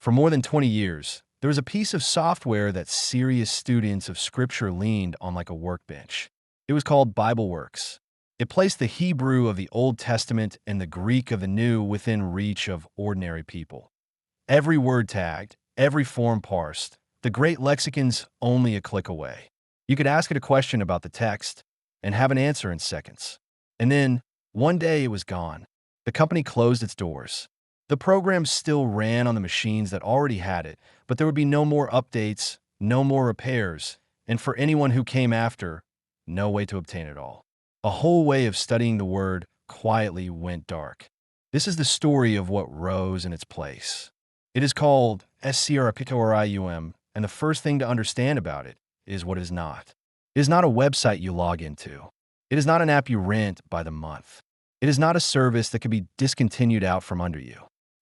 For more than 20 years, there was a piece of software that serious students of Scripture leaned on like a workbench. It was called BibleWorks. It placed the Hebrew of the Old Testament and the Greek of the New within reach of ordinary people. Every word tagged, every form parsed, the great lexicons only a click away. You could ask it a question about the text and have an answer in seconds. And then, one day it was gone. The company closed its doors. The program still ran on the machines that already had it, but there would be no more updates, no more repairs, and for anyone who came after, no way to obtain it all. A whole way of studying the Word quietly went dark. This is the story of what rose in its place. It is called Scriptorium, and the first thing to understand about it is what it is not. It is not a website you log into. It is not an app you rent by the month. It is not a service that can be discontinued out from under you.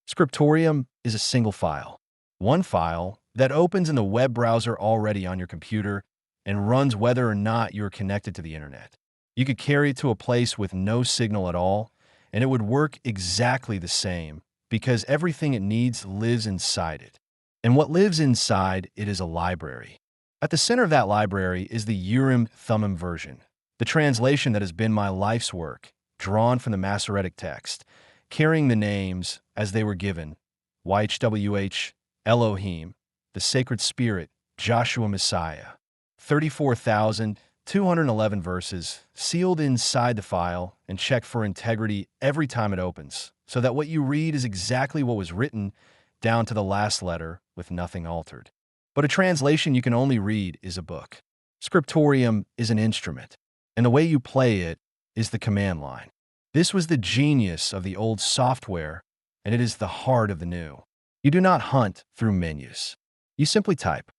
Scriptorium is a single file. One file that opens in the web browser already on your computer and runs whether or not you're connected to the internet. You could carry it to a place with no signal at all, and it would work exactly the same because everything it needs lives inside it. And what lives inside it is a library. At the center of that library is the Urim Thummim version, the translation that has been my life's work, drawn from the Masoretic text, carrying the names as they were given, YHWH, Elohim, the Sacred Spirit, Joshua Messiah. 34,211 verses sealed inside the file and checked for integrity every time it opens, so that what you read is exactly what was written, down to the last letter with nothing altered. But a translation you can only read is a book. Scriptorium is an instrument, and the way you play it is the command line. This was the genius of the old software, and it is the heart of the new. You do not hunt through menus. You simply type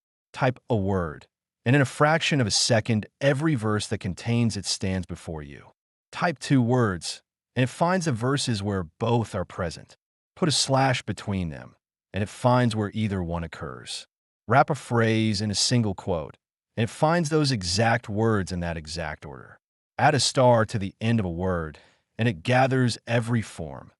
a word, and in a fraction of a second, every verse that contains it stands before you. Type 2 words, and it finds the verses where both are present. Put a slash between them, and it finds where either one occurs. Wrap a phrase in a single quote, and it finds those exact words in that exact order. Add a star to the end of a word, and it gathers every form,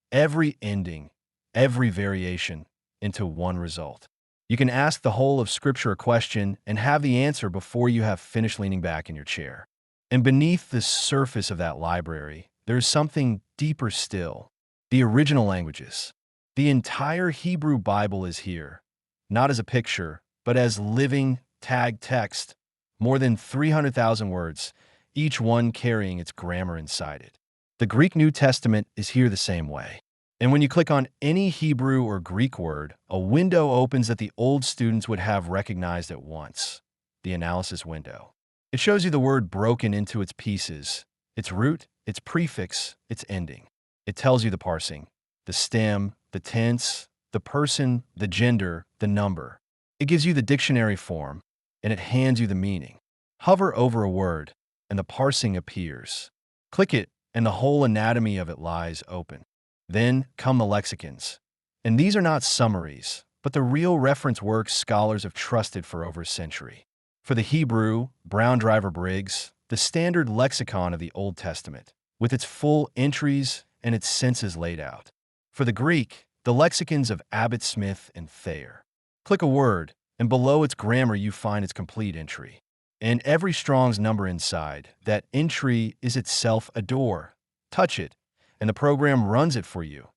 every ending, every variation into one result. You can ask the whole of Scripture a question and have the answer before you have finished leaning back in your chair. And beneath the surface of that library, there is something deeper still, the original languages. The entire Hebrew Bible is here, not as a picture, but as living, tagged text, more than 300,000 words, each one carrying its grammar inside it. The Greek New Testament is here the same way. And when you click on any Hebrew or Greek word, a window opens that the old students would have recognized at once, the analysis window. It shows you the word broken into its pieces, its root, its prefix, its ending. It tells you the parsing, the stem, the tense, the person, the gender, the number. It gives you the dictionary form, and it hands you the meaning. Hover over a word, and the parsing appears. Click it, and the whole anatomy of it lies open. Then come the lexicons. And these are not summaries, but the real reference works scholars have trusted for over a century. For the Hebrew, Brown Driver Briggs, the standard lexicon of the Old Testament, with its full entries and its senses laid out. For the Greek, the lexicons of Abbott Smith and Thayer. Click a word, and below its grammar you find its complete entry. And every Strong's number inside, that entry is itself a door. Touch it, and the program runs it for you,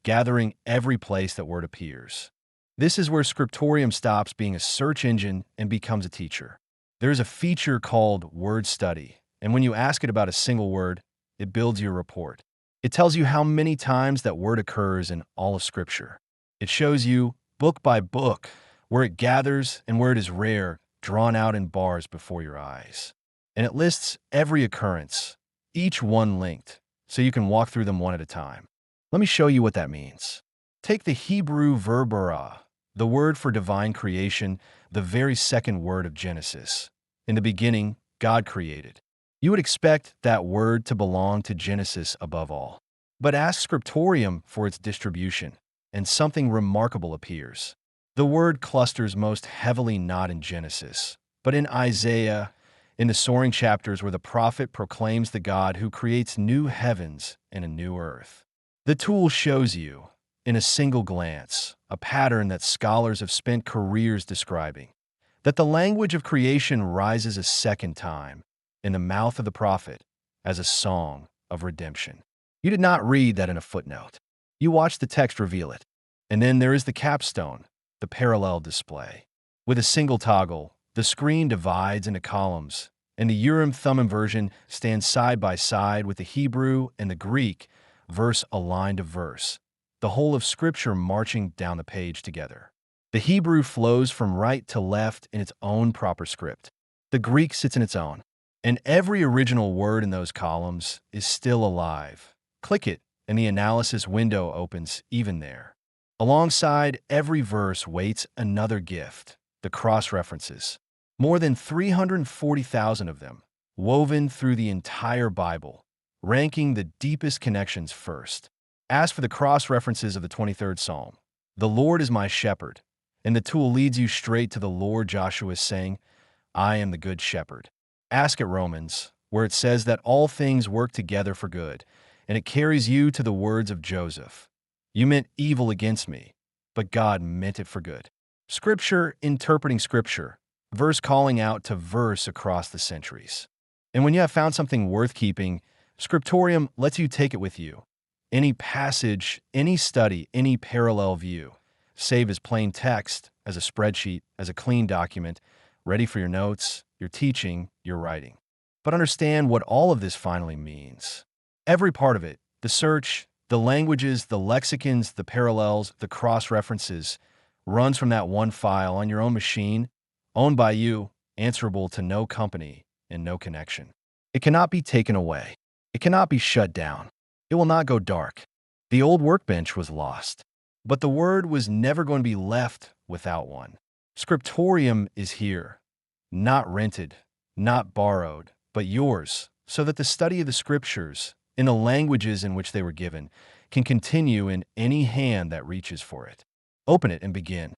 gathering every place that word appears. This is where Scriptorium stops being a search engine and becomes a teacher. There is a feature called Word Study, and when you ask it about a single word, it builds your report. It tells you how many times that word occurs in all of Scripture. It shows you, book by book, where it gathers and where it is rare, drawn out in bars before your eyes. And it lists every occurrence, each one linked, so you can walk through them one at a time. Let me show you what that means. Take the Hebrew verb bara, the word for divine creation, the very second word of Genesis. In the beginning, God created. You would expect that word to belong to Genesis above all. But ask Scriptorium for its distribution, and something remarkable appears. The word clusters most heavily not in Genesis, but in Isaiah, in the soaring chapters where the prophet proclaims the God who creates new heavens and a new earth. The tool shows you, in a single glance, a pattern that scholars have spent careers describing. That the language of creation rises a second time in the mouth of the prophet as a song of redemption. You did not read that in a footnote. You watched the text reveal it. And then there is the capstone, the parallel display. With a single toggle, the screen divides into columns, and the Urim Thummim version stands side by side with the Hebrew and the Greek, verse aligned to verse, the whole of Scripture marching down the page together. The Hebrew flows from right to left in its own proper script. The Greek sits in its own. And every original word in those columns is still alive. Click it, and the analysis window opens even there. Alongside every verse waits another gift, the cross-references. More than 340,000 of them, woven through the entire Bible, ranking the deepest connections first. As for the cross-references of the 23rd Psalm, "The Lord is my shepherd," and the tool leads you straight to the Lord Joshua saying, "I am the good shepherd." Ask at Romans, where it says that all things work together for good, and it carries you to the words of Joseph. "You meant evil against me, but God meant it for good." Scripture interpreting Scripture, verse calling out to verse across the centuries. And when you have found something worth keeping, Scriptorium lets you take it with you. Any passage, any study, any parallel view, save as plain text, as a spreadsheet, as a clean document, ready for your notes, your teaching, your writing. But understand what all of this finally means. Every part of it, the search, the languages, the lexicons, the parallels, the cross-references, runs from that one file on your own machine, owned by you, answerable to no company and no connection. It cannot be taken away. It cannot be shut down. It will not go dark. The old workbench was lost, but the word was never going to be left without one. Scriptorium is here, not rented, not borrowed, but yours, so that the study of the Scriptures, in the languages in which they were given, can continue in any hand that reaches for it. Open it and begin.